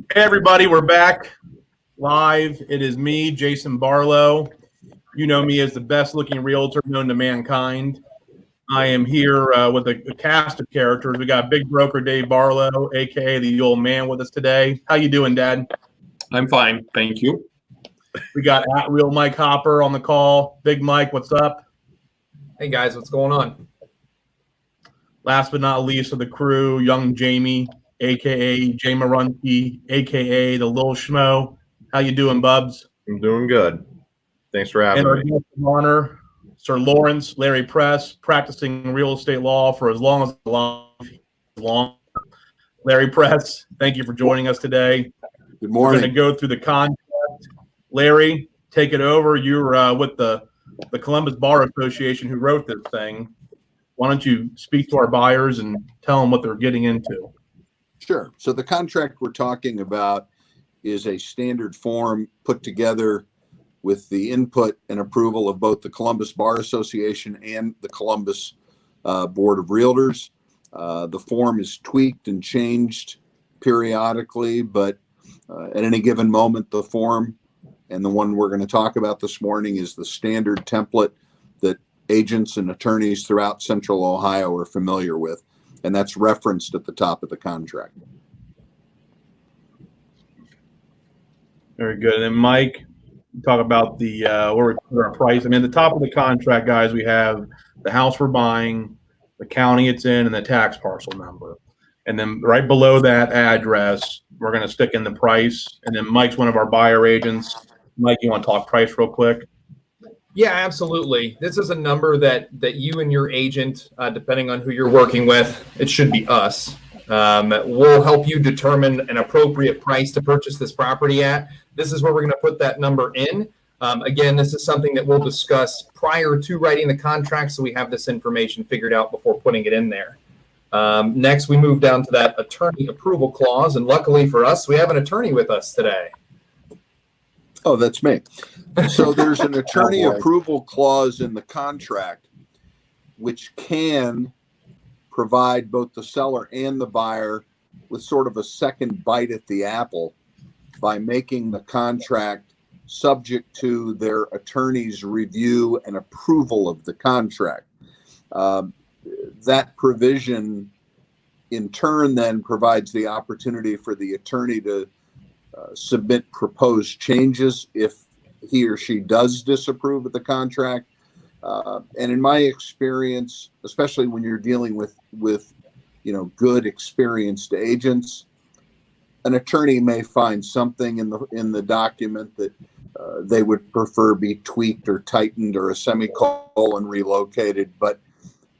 Hey everybody, we're back live. It is me, Jason Barlow. You know me as the best looking realtor known to mankind. I am here with a cast of characters. We got big broker Dave Barlow, aka the old man, with us today. How you doing, Dad? I'm fine, thank you. We got at real Mike Hopper on the call. Big Mike, what's up? Hey guys, what's going on? Last but not least of the crew, young Jamie, aka Jay Marunke, aka the Lil Schmo. How you doing, Bubs? I'm doing good. Thanks for having And our me. guest of honor, Sir Lawrence Larry Press, practicing real estate law for as long as long. Larry Press, thank you for joining us today. Good We're morning. going to go through the contract. Larry, take it over. You're with the Columbus Bar Association who wrote this thing. Why don't you speak to our buyers and tell them what they're getting into? Sure. So the contract we're talking about is a standard form put together with the input and approval of both the Columbus Bar Association and the Columbus Board of Realtors. The form is tweaked and changed periodically, but at any given moment, the form and the one we're going to talk about this morning is the standard template that agents and attorneys throughout Central Ohio are familiar with, and that's referenced at the top of the contract. Very good. And then Mike, talk about the where our price. I mean, at the top of the contract, guys, we have the house we're buying, the county it's in, and the tax parcel number. And then right below that address, we're going to stick in the price. And then Mike's one of our buyer agents. Mike, you want to talk price real quick? Yeah, absolutely. This is a number that you and your agent, depending on who you're working with, it should be us, will help you determine an appropriate price to purchase this property at. This is where we're going to put that number in. Again, this is something that we'll discuss prior to writing the contract, so we have this information figured out before putting it in there. Next, we move down to that attorney approval clause, and luckily for us, we have an attorney with us today. Oh, that's me. So there's an attorney approval clause in the contract, which can provide both the seller and the buyer with sort of a second bite at the apple by making the contract subject to their attorney's review and approval of the contract. That provision in turn then provides the opportunity for the attorney to submit proposed changes if he or she does disapprove of the contract. And in my experience, especially when you're dealing with good experienced agents, an attorney may find something in the document that they would prefer be tweaked or tightened or a semicolon relocated. But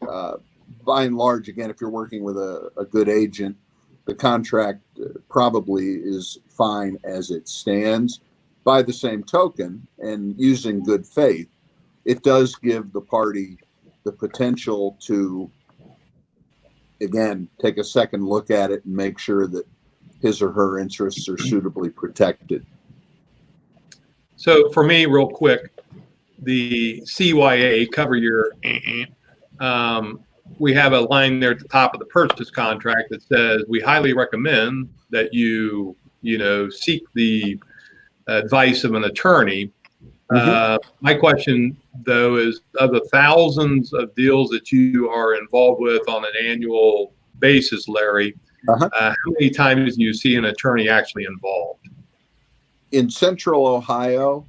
by and large, again, if you're working with a good agent, the contract probably is fine as it stands. By the same token, and using good faith, it does give the party the potential to, again, take a second look at it and make sure that his or her interests are suitably protected. So for me, real quick, the CYA, cover your, we have a line there at the top of the purchase contract that says we highly recommend that you seek the advice of an attorney. My question, though, is of the thousands of deals that you are involved with on an annual basis, Larry, how many times do you see an attorney actually involved? In Central Ohio,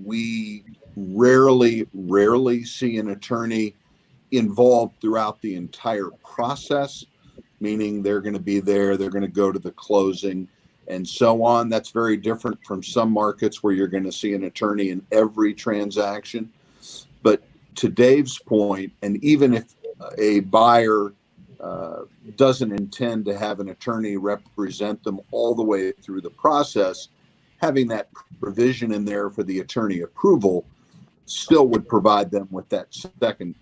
we rarely see an attorney involved throughout the entire process, meaning they're going to be there, they're going to go to the closing and so on. That's very different from some markets where you're going to see an attorney in every transaction. But to Dave's point, and even if a buyer doesn't intend to have an attorney represent them all the way through the process, having that provision in there for the attorney approval still would provide them with that second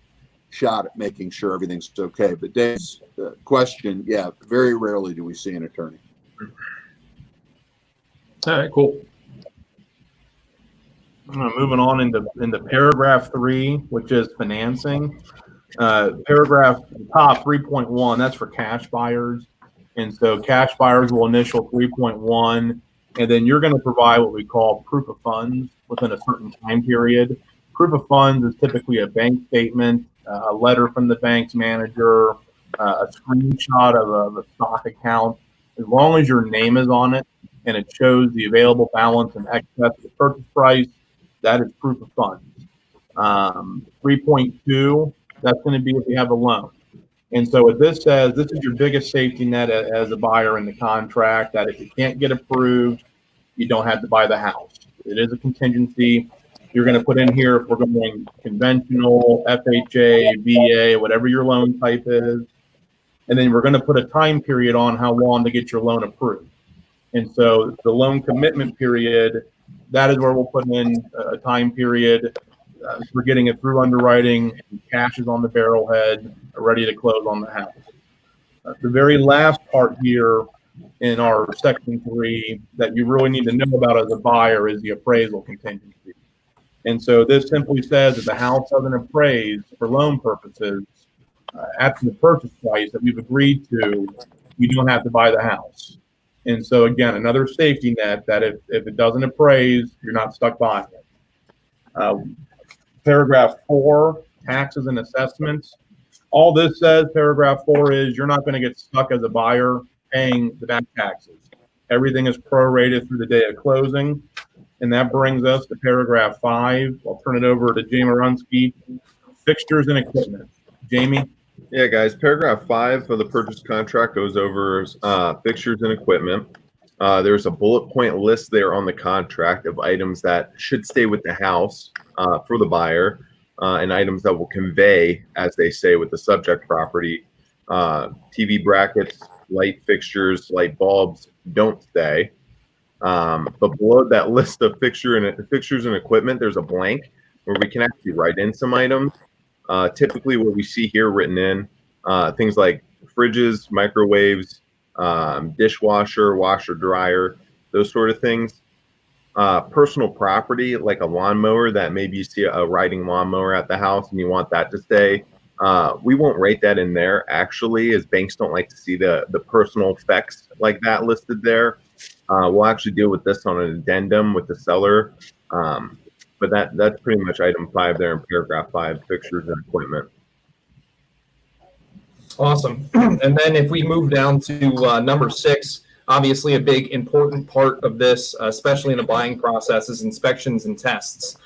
shot at making sure everything's okay. But Dave's question, yeah, very rarely do we see an attorney. All right, cool. Moving on into paragraph 3, which is financing. Paragraph top 3.1, that's for cash buyers. And so cash buyers will initial 3.1, and then you're going to provide what we call proof of funds within a certain time period. Proof of funds is typically a bank statement, a letter from the bank's manager, a screenshot of a stock account. As long as your name is on it and it shows the available balance in excess of the purchase price, that is proof of funds. 3.2, that's going to be if you have a loan. And so what this says, this is your biggest safety net as a buyer in the contract, that if you can't get approved, you don't have to buy the house. It is a contingency. You're going to put in here if we're going conventional, FHA, VA, whatever your loan type is. And then we're going to put a time period on how long to get your loan approved. And so the loan commitment period, that is where we'll put in a time period. We're getting it through underwriting, cash is on the barrelhead, ready to close on the house. The very last part here in our section 3 that you really need to know about as a buyer is the appraisal contingency. And so this simply says that the house doesn't appraise for loan purposes at the purchase price that we've agreed to, you don't have to buy the house. And so again, another safety net that if it doesn't appraise, you're not stuck buying it. Paragraph 4, taxes and assessments. All this says, paragraph 4, is you're not going to get stuck as a buyer paying the back taxes. Everything is prorated through the day of closing. And that brings us to paragraph 5. I'll turn it over to Jamie Runsky. Fixtures and equipment. Jamie? Yeah, guys, paragraph 5 of the purchase contract goes over fixtures and equipment. There's a bullet point list there on the contract of items that should stay with the house for the buyer and items that will convey, as they say, with the subject property. TV brackets, light fixtures, light bulbs don't stay. But below that list of fixtures and equipment, there's a blank where we can actually write in some items. Typically what we see here written in, things like fridges, microwaves, dishwasher, washer, dryer, those sort of things. Personal property, like a lawnmower that maybe you see a riding lawnmower at the house and you want that to stay. We won't rate that in there, actually, as banks don't like to see the personal effects like that listed there. We'll actually deal with this on an addendum with the seller. But that's pretty much item 5 there in paragraph 5, fixtures and equipment. Awesome. And then if we move down to number 6, obviously a big important part of this, especially in the buying process, is inspections and tests.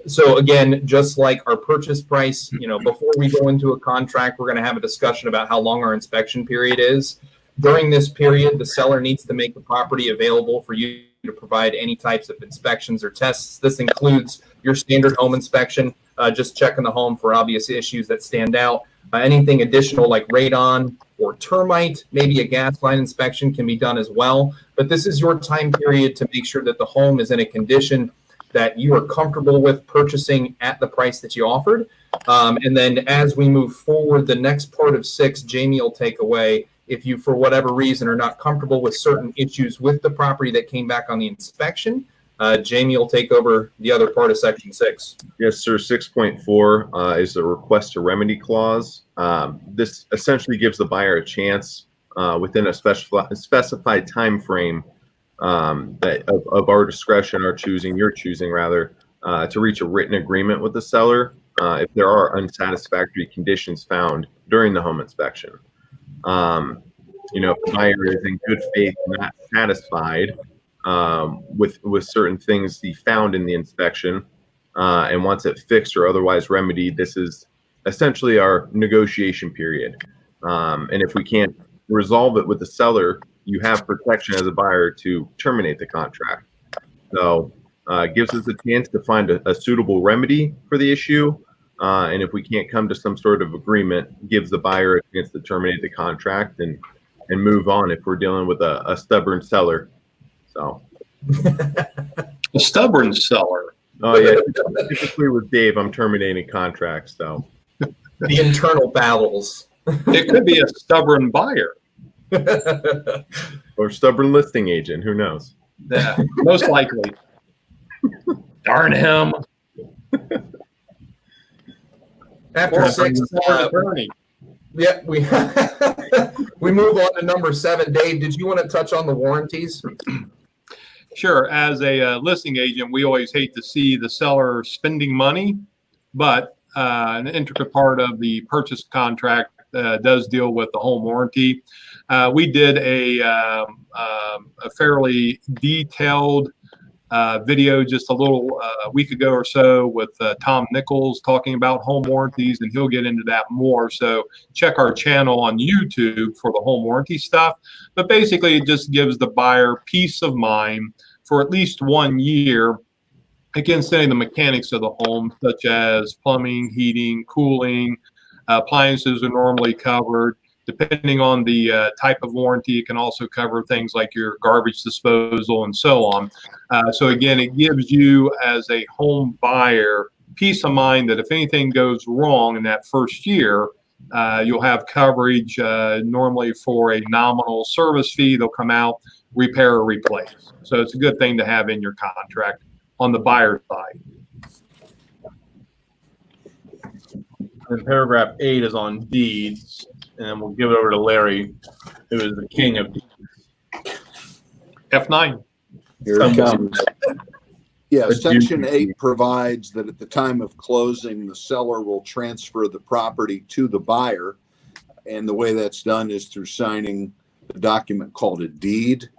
So again, just like our purchase price, before we go into a contract, we're going to have a discussion about how long our inspection period is. During this period, the seller needs to make the property available for you to provide any types of inspections or tests. This includes your standard home inspection, just checking the home for obvious issues that stand out. Anything additional like radon or termite, maybe a gas line inspection can be done as well. But this is your time period to make sure that the home is in a condition that you are comfortable with purchasing at the price that you offered. And then as we move forward, the next part of 6, Jamie will take away. If you, for whatever reason, are not comfortable with certain issues with the property that came back on the inspection, Jamie will take over the other part of section 6. Yes, sir. 6.4 is the request to remedy clause. This essentially gives the buyer a chance within a specified time frame that of our discretion, your choosing rather, to reach a written agreement with the seller if there are unsatisfactory conditions found during the home inspection. If the buyer is in good faith not satisfied with certain things he found in the inspection and wants it fixed or otherwise remedied, this is essentially our negotiation period. And if we can't resolve it with the seller, you have protection as a buyer to terminate the contract. So it gives us a chance to find a suitable remedy for the issue. And if we can't come to some sort of agreement, gives the buyer a chance to terminate the contract and move on if we're dealing with a stubborn seller. So A stubborn seller. oh yeah, typically with Dave, I'm terminating contracts. So The internal battles. It could be a stubborn buyer. or stubborn listing agent, who knows? Yeah, most likely. Darn him. After Or 6, attorney. Yeah, we we move on to number 7. Dave, did you want to touch on the warranties? Sure. As a listing agent, we always hate to see the seller spending money, but an intricate part of the purchase contract does deal with the home warranty. We did a fairly detailed video just a little week ago or so with Tom Nichols talking about home warranties, and he'll get into that more. So check our channel on YouTube for the home warranty stuff. But basically, it just gives the buyer peace of mind for at least 1 year against any of the mechanics of the home, such as plumbing, heating, cooling. Appliances are normally covered. Depending on the type of warranty, it can also cover things like your garbage disposal and so on. So again, it gives you as a home buyer peace of mind that if anything goes wrong in that first year, you'll have coverage normally for a nominal service fee. They'll come out, repair or replace. So it's a good thing to have in your contract on the buyer side. And paragraph 8 is on deeds, and then we'll give it over to Larry, who is the king of deeds. F9. Here it Somebody- comes. Yeah, But section you- 8 provides that at the time of closing, the seller will transfer the property to the buyer. And the way that's done is through signing a document called a deed,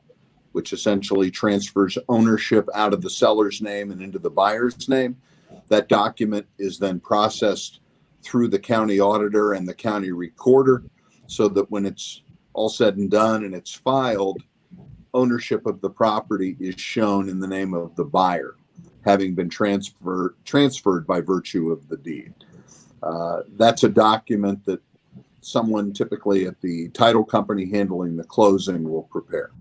which essentially transfers ownership out of the seller's name and into the buyer's name. That document is then processed through the county auditor and the county recorder, so that when it's all said and done and it's filed, ownership of the property is shown in the name of the buyer, having been transferred by virtue of the deed. That's a document that someone typically at the title company handling the closing will prepare.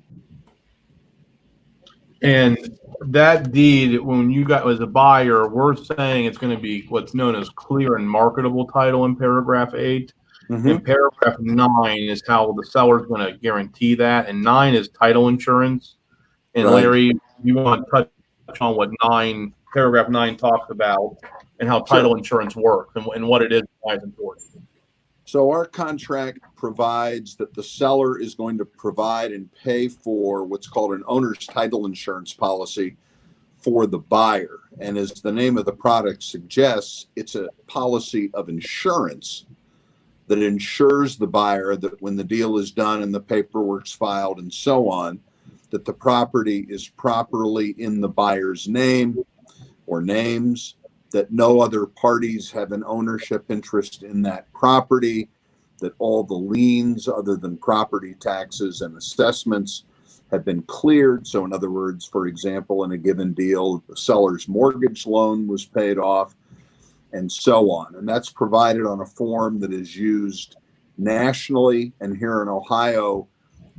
And that deed, when you got as a buyer, we're saying it's going to be what's known as clear and marketable title in paragraph 8. And paragraph 9 is how the seller's going to guarantee that. And 9 is title insurance. And Right. Larry, you want to touch on what paragraph 9 talks about and how title insurance works and what it is and why it's important. So our contract provides that the seller is going to provide and pay for what's called an owner's title insurance policy for the buyer. And as the name of the product suggests, it's a policy of insurance that insures the buyer that when the deal is done and the paperwork's filed and so on, that the property is properly in the buyer's name or names, that no other parties have an ownership interest in that property, that all the liens other than property taxes and assessments have been cleared. So in other words, for example, in a given deal, the seller's mortgage loan was paid off and so on. And that's provided on a form that is used nationally, and here in Ohio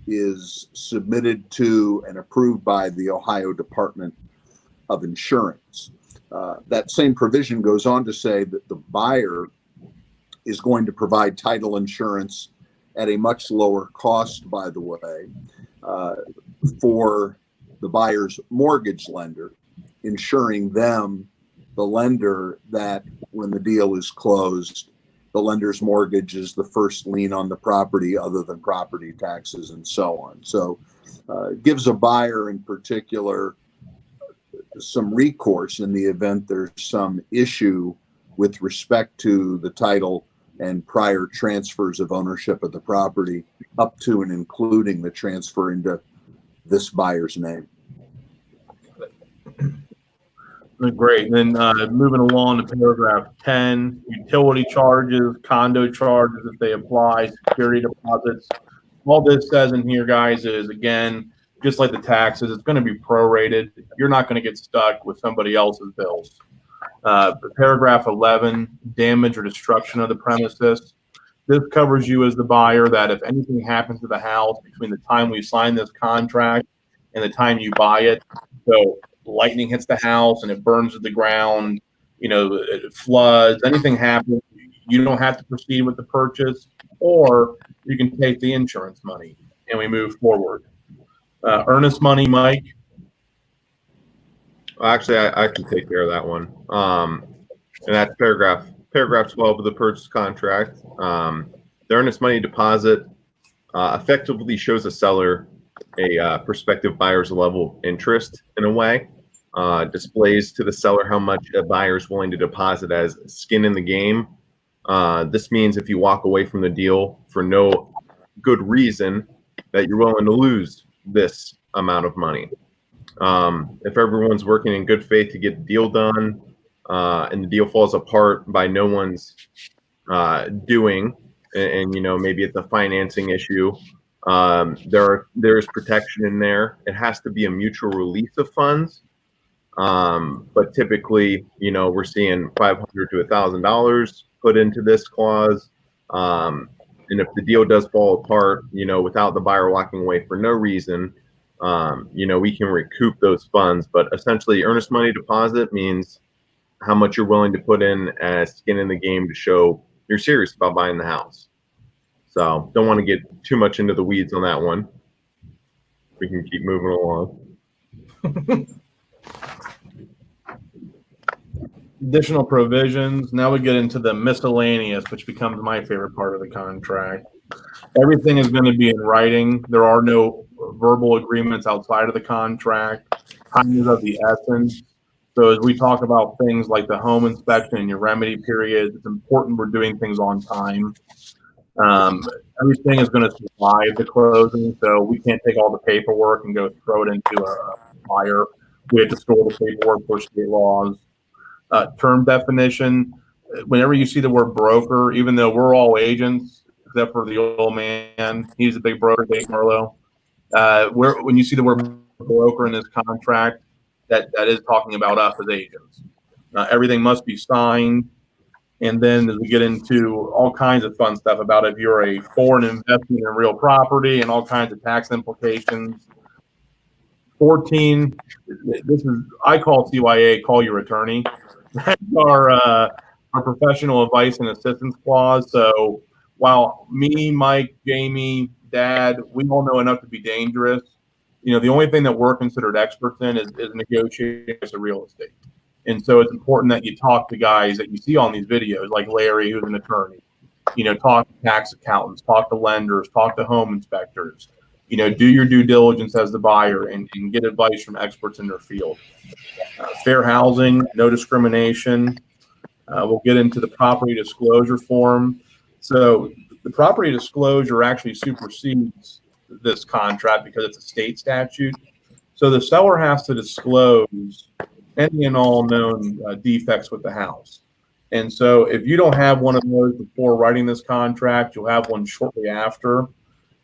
is submitted to and approved by the Ohio Department of Insurance. That same provision goes on to say that the buyer is going to provide title insurance at a much lower cost, by the way, for the buyer's mortgage lender, ensuring them, the lender, that when the deal is closed, the lender's mortgage is the first lien on the property other than property taxes and so on. So it gives a buyer in particular some recourse in the event there's some issue with respect to the title and prior transfers of ownership of the property, up to and including the transfer into this buyer's name. Great. And then moving along to paragraph 10, utility charges, condo charges if they apply, security deposits. All this says in here, guys, is again, just like the taxes, it's going to be prorated. You're not going to get stuck with somebody else's bills. Paragraph 11, damage or destruction of the premises. This covers you as the buyer that if anything happens to the house between the time we sign this contract and the time you buy it, so lightning hits the house and it burns to the ground, it floods, anything happens, you don't have to proceed with the purchase, or you can take the insurance money and we move forward. Earnest money, Mike? Actually, I can take care of that one. And that's paragraph 12 of the purchase contract. The earnest money deposit effectively shows a seller a prospective buyer's level of interest in a way, displays to the seller how much a buyer is willing to deposit as skin in the game. This means if you walk away from the deal for no good reason, that you're willing to lose this amount of money. If everyone's working in good faith to get the deal done, and the deal falls apart by no one's doing, and maybe it's a financing issue, there's protection in there. It has to be a mutual release of funds, but typically, we're seeing $500 to $1,000 put into this clause. And if the deal does fall apart, without the buyer walking away for no reason, we can recoup those funds. But essentially, earnest money deposit means how much you're willing to put in as skin in the game to show you're serious about buying the house. So don't want to get too much into the weeds on that one. We can keep moving along. Additional provisions. Now we get into the miscellaneous, which becomes my favorite part of the contract. Everything is going to be in writing. There are no verbal agreements outside of the contract. Time is of the essence. So as we talk about things like the home inspection and your remedy period, it's important we're doing things on time. Everything is going to survive the closing, so we can't take all the paperwork and go throw it into a fire. We have to store the paperwork for state laws. Term definition, whenever you see the word broker, even though we're all agents, except for the old man, he's a big broker, Dave Marlowe. When you see the word broker in this contract, that is talking about us as agents. Everything must be signed. And then as we get into all kinds of fun stuff about if you're a foreign investment in real property and all kinds of tax implications. 14, this is, I call CYA, call your attorney. That's our professional advice and assistance clause. So while me, Mike, Jamie, Dad, we all know enough to be dangerous, the only thing that we're considered experts in is negotiating the real estate. And so it's important that you talk to guys that you see on these videos, like Larry, who's an attorney, talk to tax accountants, talk to lenders, talk to home inspectors, do your due diligence as the buyer and get advice from experts in their field. Fair housing, no discrimination. We'll get into the property disclosure form. So the property disclosure actually supersedes this contract because it's a state statute. So the seller has to disclose any and all known defects with the house. And so if you don't have one of those before writing this contract, you'll have one shortly after.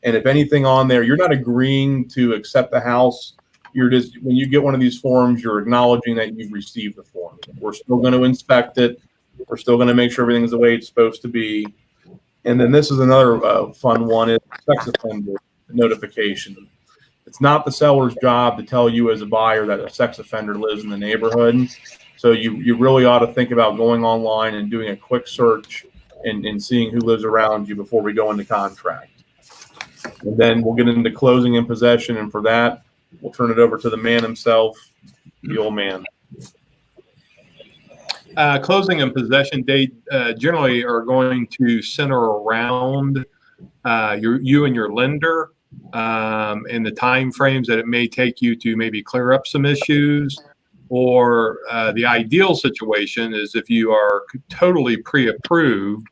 And if anything on there, you're not agreeing to accept the house. You're just, when you get one of these forms, you're acknowledging that you've received the form. We're still going to inspect it. We're still going to make sure everything's the way it's supposed to be. And then this is another fun one, is sex offender notification. It's not the seller's job to tell you as a buyer that a sex offender lives in the neighborhood. So you really ought to think about going online and doing a quick search and seeing who lives around you before we go into contract. And then we'll get into closing and possession. And for that, we'll turn it over to the man himself, the old man. Closing and possession date generally are going to center around you and your lender, and the time frames that it may take you to maybe clear up some issues. Or the ideal situation is if you are totally pre-approved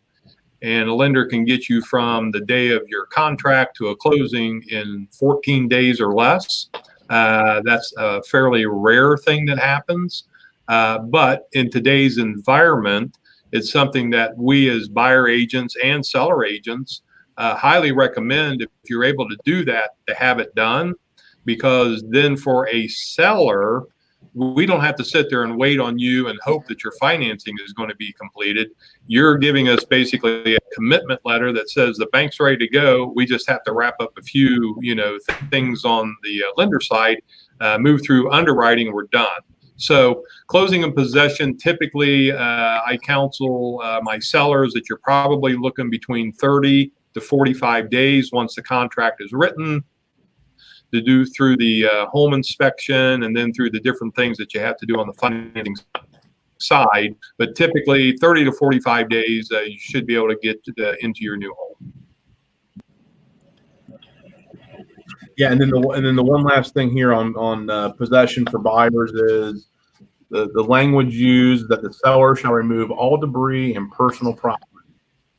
and a lender can get you from the day of your contract to a closing in 14 days or less. That's a fairly rare thing that happens. But in today's environment, it's something that we as buyer agents and seller agents highly recommend, if you're able to do that, to have it done, because then for a seller, we don't have to sit there and wait on you and hope that your financing is going to be completed. You're giving us basically a commitment letter that says the bank's ready to go. We just have to wrap up a few, things on the lender side, move through underwriting, and we're done. So closing and possession, typically I counsel my sellers that you're probably looking between 30 to 45 days once the contract is written, to do through the home inspection and then through the different things that you have to do on the financing side. But typically 30 to 45 days, you should be able to get into your new home. Yeah, and then the one last thing here on possession for buyers is the language used that the seller shall remove all debris and personal property.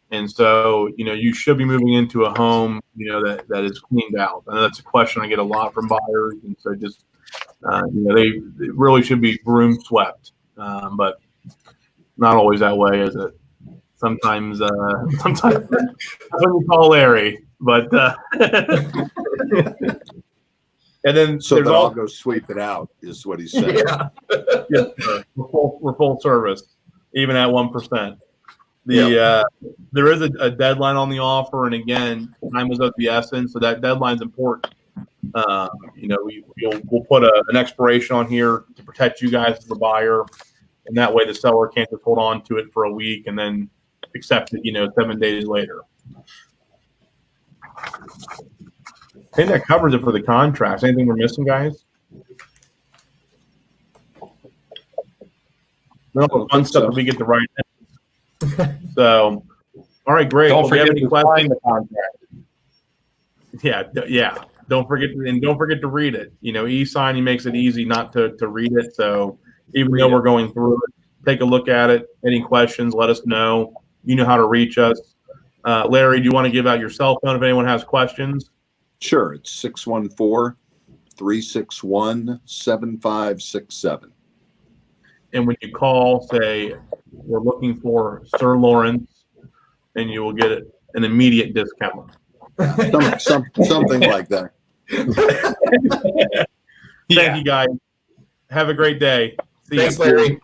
And so, you should be moving into a home, that is cleaned out. I know that's a question I get a lot from buyers, and so just they really should be broom swept, but not always that way, is it? Sometimes we call Larry, but and then So there's that I'll all go sweep it out is what he said. Yeah. yes, sir. We're full service, even at 1%. There is a deadline on the offer, and again, time is of the essence, so that deadline's important. We'll put an expiration on here to protect you guys as the buyer, and that way the seller can't just hold on to it for a week and then accept it, 7 days later. I think that covers it for the contracts. Anything we're missing, guys? No, the fun stuff that we get to write. So, all right, great. Don't Well, if you have forget any to questions? sign the contract. Yeah. Don't forget to read it. E-signing makes it easy not to read it. So even though we're going through it, take a look at it. Any questions, let us know. You know how to reach us. Larry, do you want to give out your cell phone if anyone has questions? Sure. It's 614-361-7567. And when you call, say, we're looking for Sir Lawrence, and you will get an immediate discount. Something like that. Thank you, guys. Have a great day. See Thanks, ya. Larry.